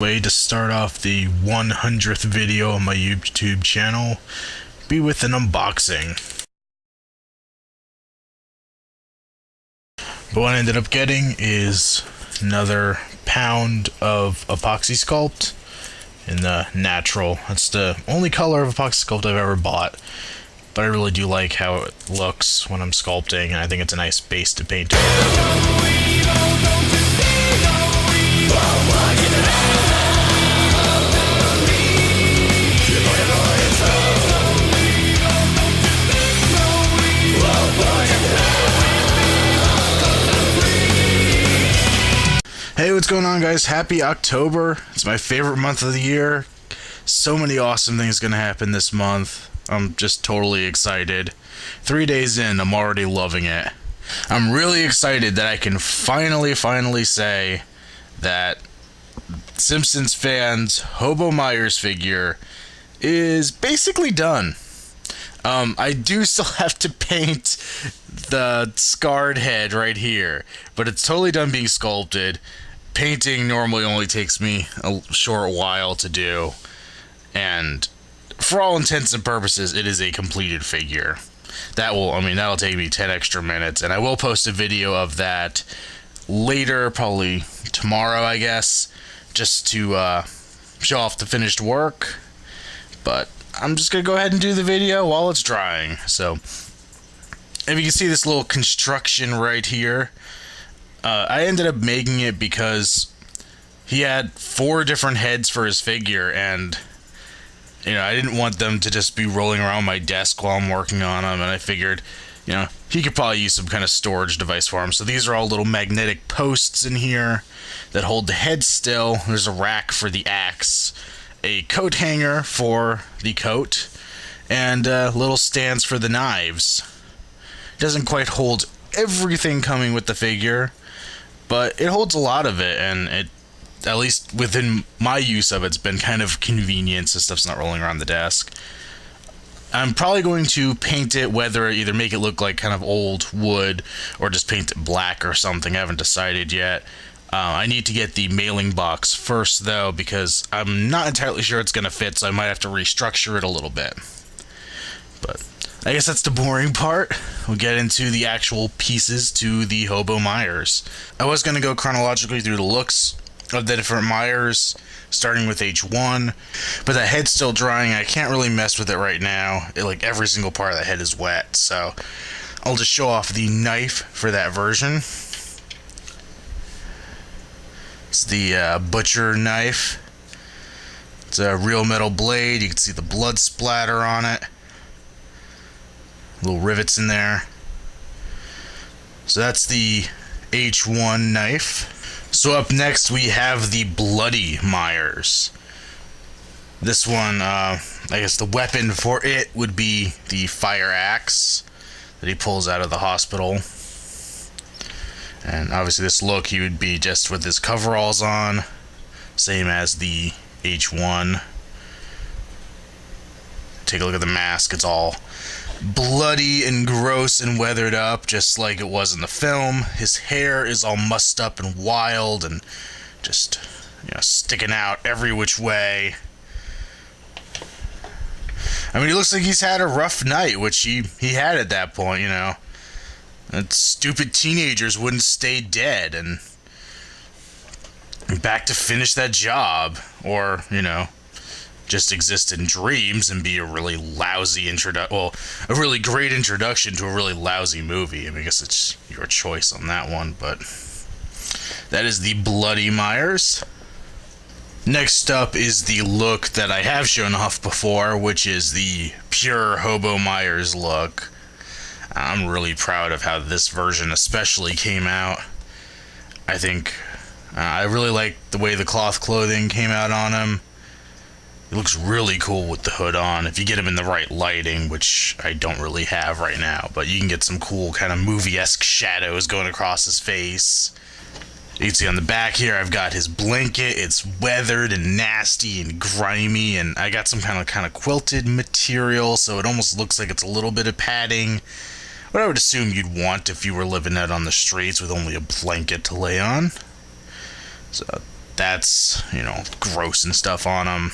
Way to start off the 100th video on my YouTube channel be with an unboxing. But what I ended up getting is another pound of epoxy sculpt in the natural. That's the only color of epoxy sculpt I've ever bought, but I really do like how it looks when I'm sculpting, and I think it's a nice base to paint over. Hey, what's going on, guys? Happy October. It's my favorite month of the year. So many awesome things gonna happen this month. I'm just totally excited. 3 days in, I'm already loving it. I'm really excited that I can finally say that Simpsons fans' Hobo Myers figure is basically done. I do still have to paint the scarred head right here, but it's totally done being sculpted. Painting normally only takes me a short while to do, and for all intents and purposes, it is a completed figure. That'll take me 10 extra minutes, and I will post a video of that later, probably tomorrow, I guess, just to show off the finished work. But I'm just gonna go ahead and do the video while it's drying. So, if you can see this little construction right here, I ended up making it because he had 4 different heads for his figure, and I didn't want them to just be rolling around my desk while I'm working on them, and I figured, he could probably use some kind of storage device for him. So these are all little magnetic posts in here that hold the head still. There's a rack for the axe, a coat hanger for the coat, and little stands for the knives. It doesn't quite hold everything coming with the figure, but it holds a lot of it, and it, at least within my use of it, it's been kind of convenient, so stuff's not rolling around the desk. I'm probably going to paint it, either make it look like kind of old wood or just paint it black or something. I haven't decided yet. I need to get the mailing box first, though, because I'm not entirely sure it's going to fit, so I might have to restructure it a little bit. But I guess that's the boring part. We'll get into the actual pieces to the Hobo Myers. I was going to go chronologically through the looks of the different Myers, starting with H1, but that head's still drying. I can't really mess with it right now. Like, every single part of the head is wet, so I'll just show off the knife for that version. It's the butcher knife. It's a real metal blade. You can see the blood splatter on it. Little rivets in there. So that's the H1 knife. So up next we have the Bloody Myers. This one, I guess the weapon for it would be the fire axe that he pulls out of the hospital. And obviously this look, he would be just with his coveralls on, same as the H1. Take a look at the mask. It's all bloody and gross and weathered up, just like it was in the film. His hair is all mussed up and wild and just, sticking out every which way. I mean, he looks like he's had a rough night, which he had at that point, That stupid teenagers wouldn't stay dead, and back to finish that job, or, just exist in dreams and be a really lousy a really great introduction to a really lousy movie. I guess it's your choice on that one, but that is the Bloody Myers. Next up is the look that I have shown off before, which is the pure Hobo Myers look. I'm really proud of how this version especially came out. I think I really like the way the cloth clothing came out on him. It looks really cool with the hood on, if you get him in the right lighting, which I don't really have right now, but you can get some cool kind of movie-esque shadows going across his face. You can see on the back here, I've got his blanket. It's weathered and nasty and grimy, and I got some kind of quilted material, so it almost looks like it's a little bit of padding. What I would assume you'd want if you were living out on the streets with only a blanket to lay on. So that's, gross and stuff on him.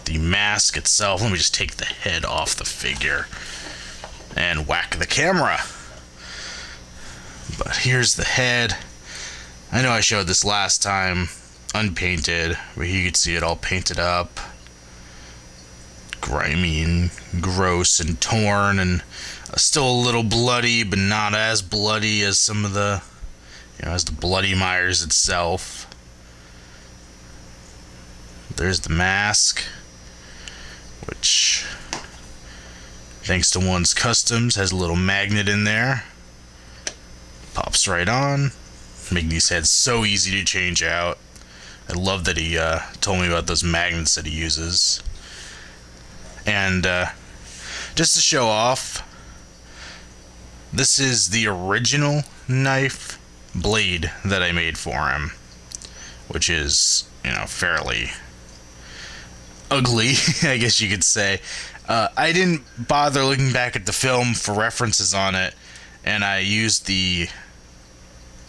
The mask itself, let me just take the head off the figure and whack the camera. But here's the head. I know I showed this last time, unpainted, but you could see it all painted up. Grimy and gross and torn and still a little bloody, but not as bloody as some of the, as the Bloody Myers itself. There's the mask, which, thanks to one's customs, has a little magnet in there. Pops right on, making these heads so easy to change out. I love that he told me about those magnets that he uses. And just to show off, this is the original knife blade that I made for him, which is, fairly ugly, I guess you could say. I didn't bother looking back at the film for references on it, and I used the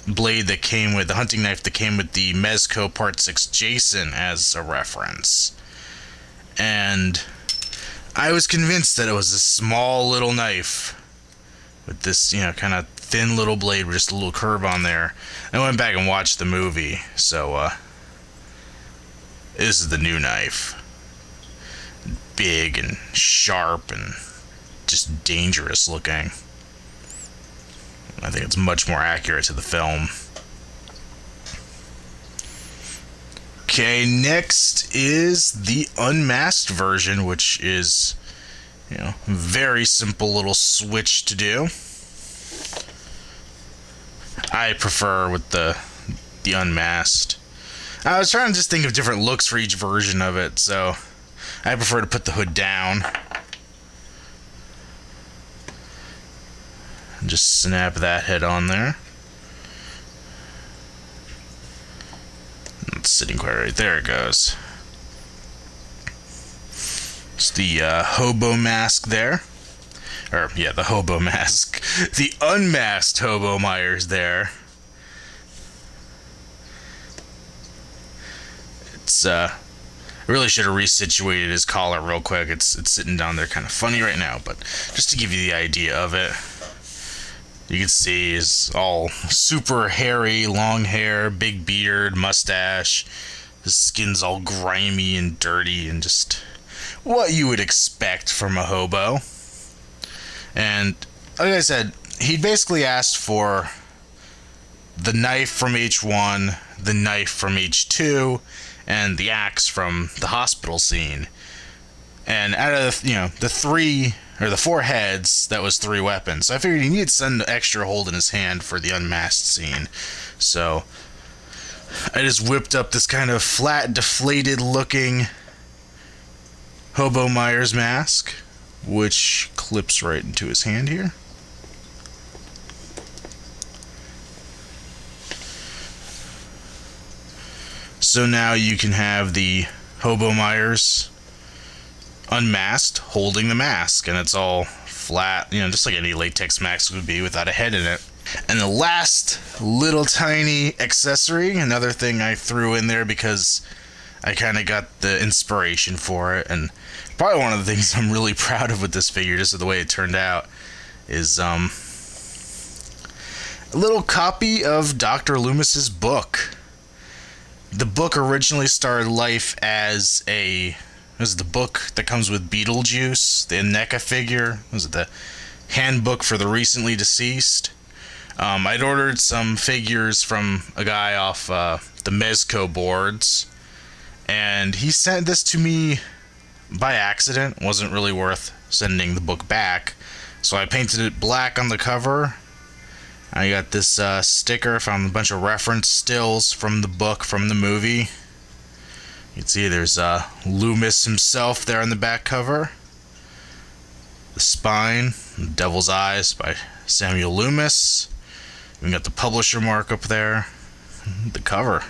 blade that came with the hunting knife that came with the Mezco Part 6 Jason as a reference. And I was convinced that it was a small little knife with this, kind of thin little blade with just a little curve on there. I went back and watched the movie, so this is the new knife. Big and sharp and just dangerous looking. I think it's much more accurate to the film. Okay, next is the unmasked version, which is, very simple little switch to do. I prefer with the unmasked. I was trying to just think of different looks for each version of it, so I prefer to put the hood down. Just snap that head on there. It's sitting quite right there. It goes. It's the hobo mask there. Or, yeah, the hobo mask. The unmasked Hobo Myers there. It's, I really should have resituated his collar real quick. It's sitting down there kind of funny right now, but just to give you the idea of it. You can see he's all super hairy, long hair, big beard, mustache. His skin's all grimy and dirty and just what you would expect from a hobo. And like I said, he basically asked for the knife from H1, the knife from H2, and the axe from the hospital scene. And out of the 4 heads, that was 3 weapons. So I figured he needed some extra hold in his hand for the unmasked scene. So I just whipped up this kind of flat, deflated looking Hobo Myers mask, which clips right into his hand here. So now you can have the Hobo Myers unmasked holding the mask, and it's all flat, just like any latex mask would be without a head in it. And the last little tiny accessory, another thing I threw in there because I kind of got the inspiration for it, and probably one of the things I'm really proud of with this figure, just the way it turned out, is a little copy of Dr. Loomis's book. The book originally started life as the book that comes with Beetlejuice, the NECA figure. Was it the handbook for the recently deceased? I'd ordered some figures from a guy off the Mezco boards, and he sent this to me by accident. Wasn't really worth sending the book back, so I painted it black on the cover. I got this sticker, found a bunch of reference stills from the book, from the movie. You can see there's Loomis himself there on the back cover. The spine, the Devil's Eyes by Samuel Loomis. We got the publisher mark up there. The cover.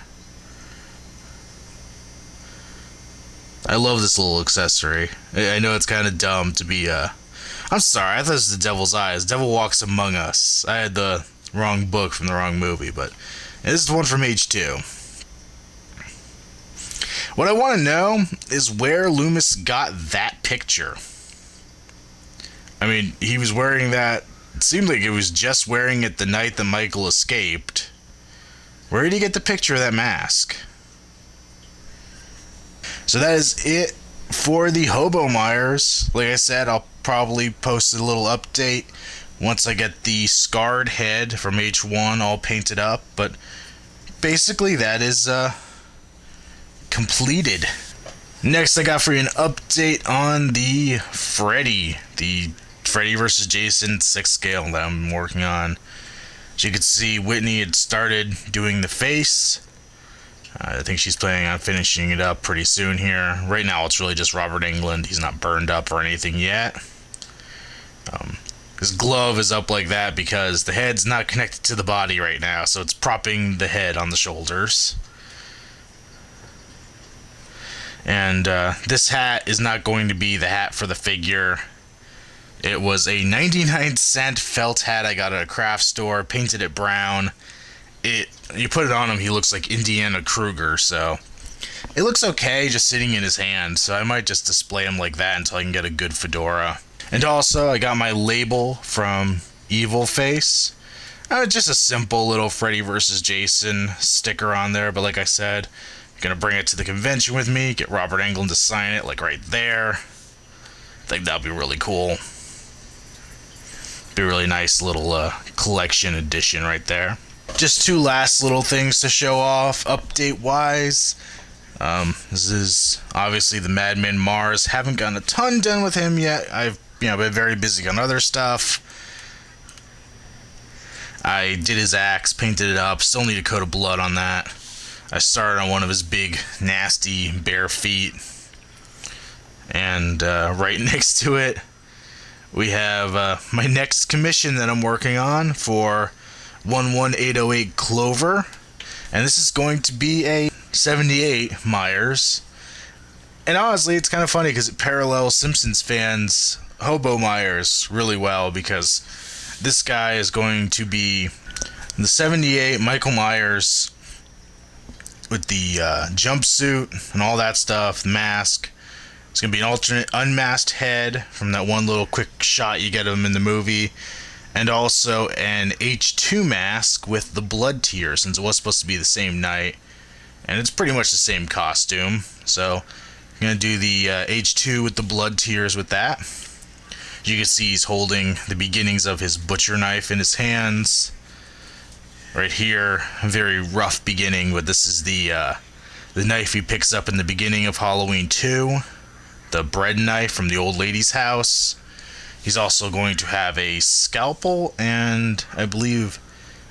I love this little accessory. I know it's kind of dumb to be I'm sorry, I thought this was the Devil's Eyes. Devil Walks Among Us. I had the wrong book from the wrong movie, but this is the one from H2. What I want to know is where Loomis got that picture. I mean, he was wearing that. It seemed like he was just wearing it the night that Michael escaped. Where did he get the picture of that mask? So that is it for the Hobo Myers. Like I said, I'll probably post a little update once I get the scarred head from H1 all painted up. But basically, that is completed. Next, I got for you an update on the Freddy vs. Jason 6 scale that I'm working on. As you can see, Whitney had started doing the face. I think she's planning on finishing it up pretty soon here. Right now, it's really just Robert Englund. He's not burned up or anything yet. His glove is up like that because the head's not connected to the body right now, so it's propping the head on the shoulders. And this hat is not going to be the hat for the figure. It was a 99-cent felt hat I got at a craft store, painted it brown. You put it on him, he looks like Indiana Kruger, so it looks okay just sitting in his hand, so I might just display him like that until I can get a good fedora. And also, I got my label from Evil Face. Just a simple little Freddy vs. Jason sticker on there, but like I said, I'm going to bring it to the convention with me, get Robert Englund to sign it, like right there. I think that'll be really cool. Be a really nice little collection edition right there. Just two last little things to show off, update-wise. This is obviously the Madman Mars. Haven't gotten a ton done with him yet. I've been very busy on other stuff. I did his axe, painted it up. Still need a coat of blood on that. I started on one of his big, nasty, bare feet. And right next to it, we have my next commission that I'm working on for 11808 Clover. And this is going to be a 78 Myers. And honestly, it's kind of funny because it parallels Simpsons fans' Hobo Myers really well, because this guy is going to be the 78 Michael Myers with the jumpsuit and all that stuff, the mask. It's going to be an alternate unmasked head from that one little quick shot you get of him in the movie. And also an H2 mask with the blood tears, since it was supposed to be the same night. And it's pretty much the same costume. So I'm going to do the H2 with the blood tears with that. You can see he's holding the beginnings of his butcher knife in his hands. Right here, a very rough beginning, but this is the knife he picks up in the beginning of Halloween 2. The bread knife from the old lady's house. He's also going to have a scalpel and, I believe,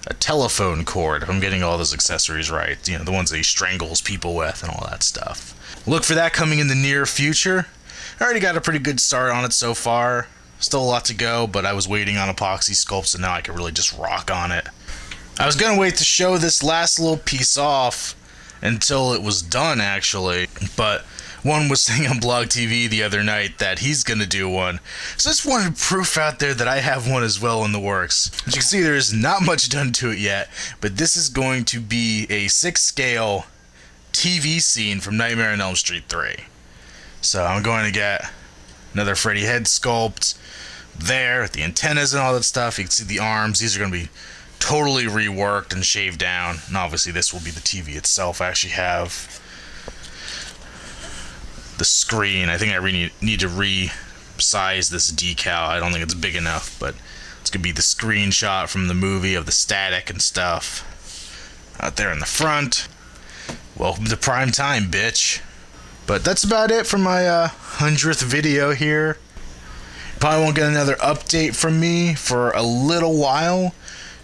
a telephone cord, if I'm getting all those accessories right. You know, the ones that he strangles people with and all that stuff. Look for that coming in the near future. I already got a pretty good start on it so far. Still a lot to go, but I was waiting on epoxy sculpts, and now I can really just rock on it. I was going to wait to show this last little piece off until it was done, actually, but one was saying on Blog TV the other night that he's going to do one. So I just wanted proof out there that I have one as well in the works. As you can see, there is not much done to it yet, but this is going to be a 6-scale TV scene from Nightmare on Elm Street 3. So I'm going to get another Freddy head sculpt there, the antennas and all that stuff. You can see the arms. These are going to be totally reworked and shaved down. And obviously this will be the TV itself. I actually have the screen. I think I really need to resize this decal. I don't think it's big enough, but it's going to be the screenshot from the movie of the static and stuff out there in the front. Welcome to prime time, bitch. But that's about it for my 100th video here. Probably won't get another update from me for a little while,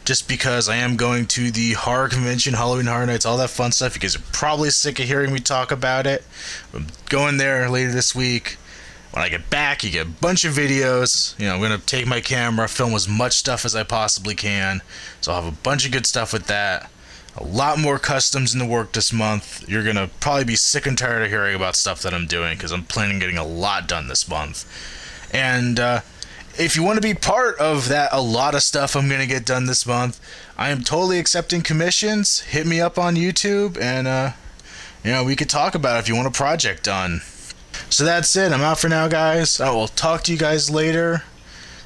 just because I am going to the horror convention, Halloween Horror Nights, all that fun stuff. You guys are probably sick of hearing me talk about it. I'm going there later this week. When I get back, you get a bunch of videos. You know, I'm going to take my camera, film as much stuff as I possibly can. So I'll have a bunch of good stuff with that. A lot more customs in the work this month. You're going to probably be sick and tired of hearing about stuff that I'm doing, because I'm planning on getting a lot done this month. And if you want to be part of that, a lot of stuff I'm going to get done this month, I am totally accepting commissions. Hit me up on YouTube, and we could talk about it if you want a project done. So that's it. I'm out for now, guys. I will talk to you guys later.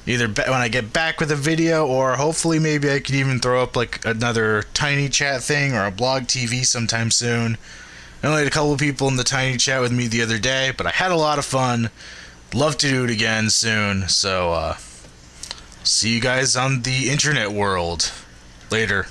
Either when I get back with a video, or hopefully maybe I could even throw up like another Tiny Chat thing or a blog TV sometime soon. I only had a couple of people in the Tiny Chat with me the other day, but I had a lot of fun. Love to do it again soon. So, see you guys on the internet world. Later.